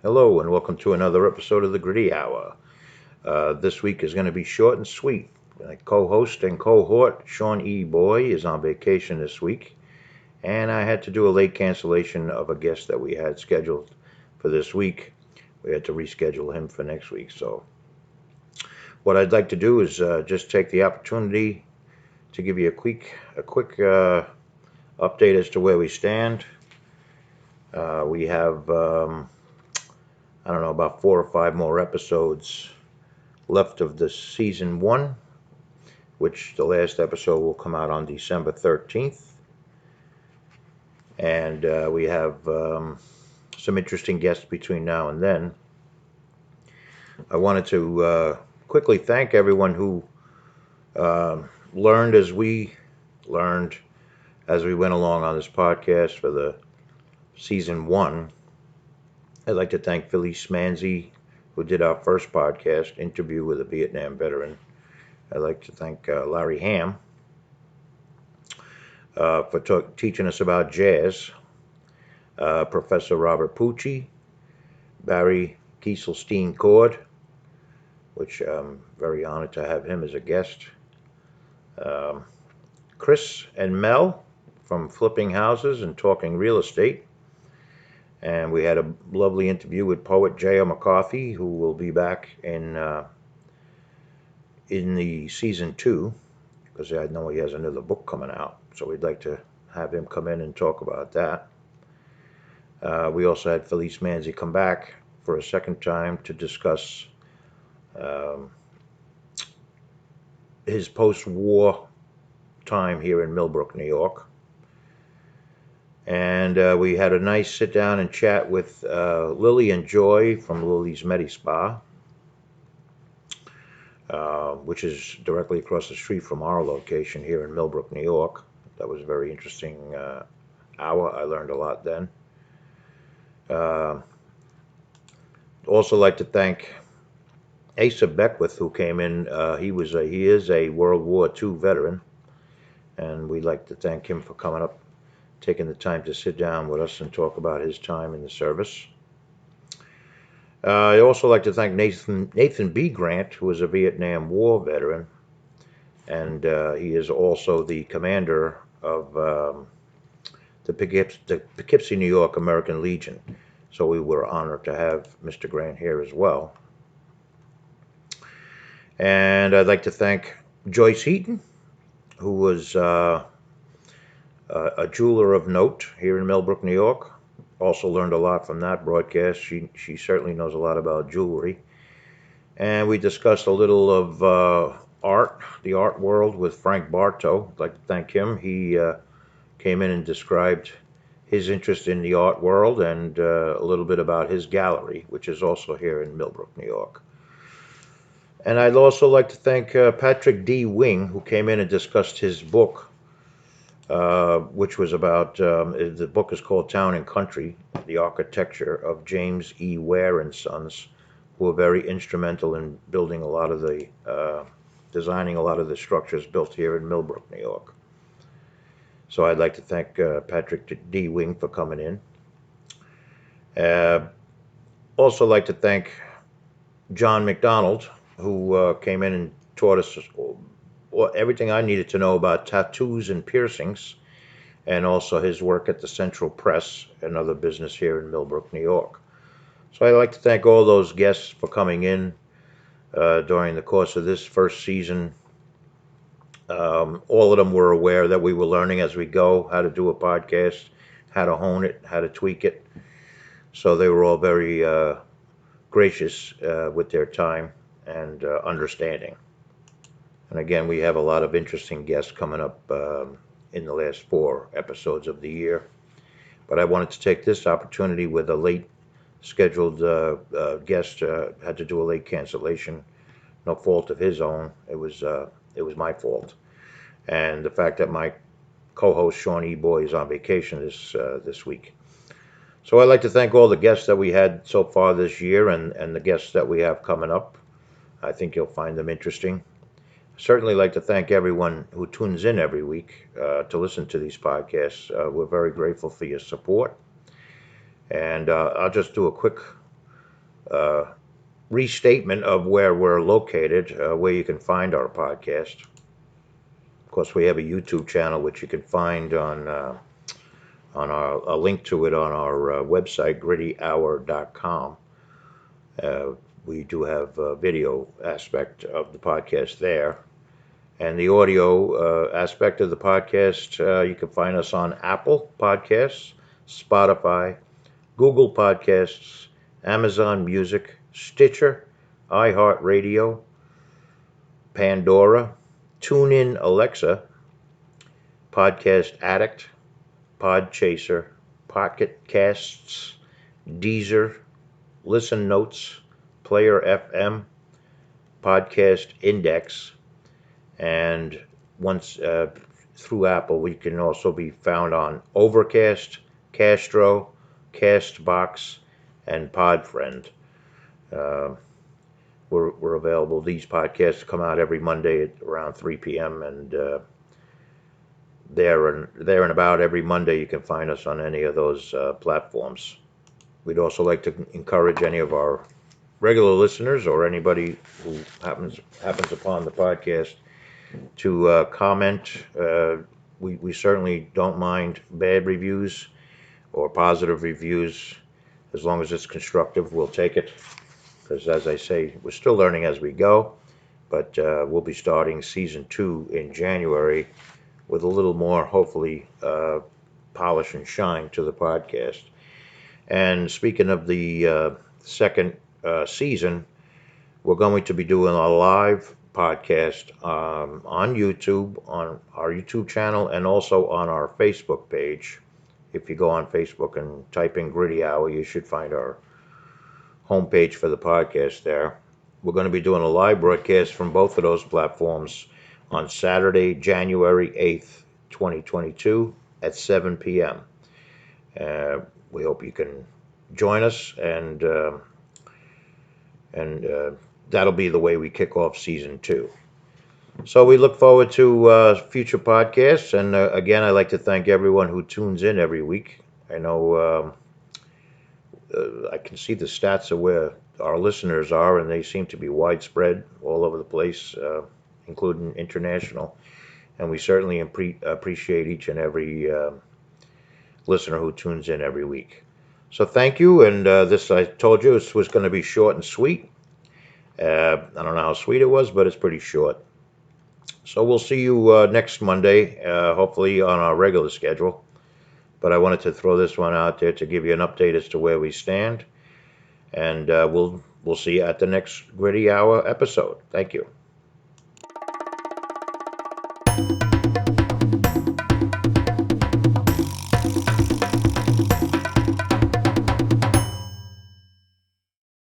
Hello and welcome to another episode of the Gritty Hour. This week is going to be short and sweet. My co-host and cohort Sean E. Boy is on vacation this week, and I had to do a late cancellation of a guest that we had scheduled for this week. We had to reschedule him for next week. So what I'd like to do is just take the opportunity to give you a quick update as to where we stand. We have I don't know, about 4 or 5 more episodes left of the season 1, which the last episode will come out on December 13th. And we have some interesting guests between now and then. I wanted to quickly thank everyone who learned as we went along on this podcast for the season 1. I'd like to thank Felice Manzi, who did our first podcast, interview with a Vietnam veteran. I'd like to thank Larry Ham for teaching us about jazz, Professor Robert Pucci, Barry Kieselstein-Cord, which I'm very honored to have him as a guest, Chris and Mel from Flipping Houses and Talking Real Estate. And we had a lovely interview with poet J.O. McCarthy, who will be back in the season 2, because I know he has another book coming out. So we'd like to have him come in and talk about that. We also had Felice Manzi come back for a second time to discuss his post-war time here in Millbrook, New York. And we had a nice sit down and chat with Lily and Joy from Lily's Medi Spa, which is directly across the street from our location here in Millbrook, New York. That was a very interesting hour. I learned a lot then. Also like to thank Asa Beckwith, who came in. He is a World War II veteran, and we'd like to thank him for coming up, taking the time to sit down with us and talk about his time in the service. I'd also like to thank Nathan B. Grant, who is a Vietnam War veteran, and he is also the commander of the Poughkeepsie, New York American Legion. So we were honored to have Mr. Grant here as well. And I'd like to thank Joyce Heaton, who was a jeweler of note here in Millbrook, New York. Also learned a lot from that broadcast. She certainly knows a lot about jewelry. And we discussed a little of art, the art world, with Frank Bartow. I'd like to thank him. He came in and described his interest in the art world and a little bit about his gallery, which is also here in Millbrook, New York. And I'd also like to thank Patrick D. Wing, who came in and discussed his book, which was about, the book is called Town and Country, the architecture of James E. Ware and Sons, who were very instrumental in building a lot of the, designing a lot of the structures built here in Millbrook, New York. So I'd like to thank Patrick D. Wing for coming in. Also like to thank John McDonald, who came in and taught us everything I needed to know about tattoos and piercings, and also his work at the Central Press, another business here in Millbrook, New York. So I'd like to thank all those guests for coming in during the course of this first season. All of them were aware that we were learning as we go how to do a podcast, how to hone it, how to tweak it. So they were all very gracious with their time and understanding. And again, we have a lot of interesting guests coming up in the last 4 episodes of the year. But I wanted to take this opportunity with a late scheduled guest, had to do a late cancellation. No fault of his own. It was my fault. And the fact that my co-host Sean E. Boy is on vacation this week. So I'd like to thank all the guests that we had so far this year and the guests that we have coming up. I think you'll find them interesting. Certainly like to thank everyone who tunes in every week to listen to these podcasts. We're very grateful for your support. And I'll just do a quick uh, restatement of where we're located, where you can find our podcast. Of course, we have a YouTube channel which you can find on our a link to it on our website, grittyhour.com. Uh, we do have a video aspect of the podcast there. And the audio aspect of the podcast, you can find us on Apple Podcasts, Spotify, Google Podcasts, Amazon Music, Stitcher, iHeartRadio, Pandora, TuneIn Alexa, Podcast Addict, Podchaser, Pocket Casts, Deezer, Listen Notes, Player FM, Podcast Index, and once through Apple, we can also be found on Overcast, Castro, Castbox, and Podfriend. Uh, we're available. These podcasts come out every Monday at around 3 p.m. and there and about every Monday you can find us on any of those platforms. We'd also like to encourage any of our regular listeners or anybody who happens upon the podcast to comment. We certainly don't mind bad reviews or positive reviews. As long as it's constructive, we'll take it. Because as I say, we're still learning as we go. But we'll be starting season 2 in January with a little more, hopefully, polish and shine to the podcast. And speaking of the second season, we're going to be doing a live podcast on YouTube, on our YouTube channel, and also on our Facebook page. If you go on Facebook and type in Gritty Hour, you should find our homepage for the podcast there. We're going to be doing a live broadcast from both of those platforms on Saturday, January 8th, 2022 at 7 p.m. We hope you can join us, and that'll be the way we kick off season 2. So we look forward to future podcasts, and again, I'd like to thank everyone who tunes in every week. I know I can see the stats of where our listeners are, and they seem to be widespread all over the place, including international. And we certainly appreciate each and every listener who tunes in every week. So thank you, and this, I told you, this was going to be short and sweet. I don't know how sweet it was, but it's pretty short. So we'll see you next Monday, hopefully on our regular schedule. But I wanted to throw this one out there to give you an update as to where we stand. And we'll see you at the next Gritty Hour episode. Thank you.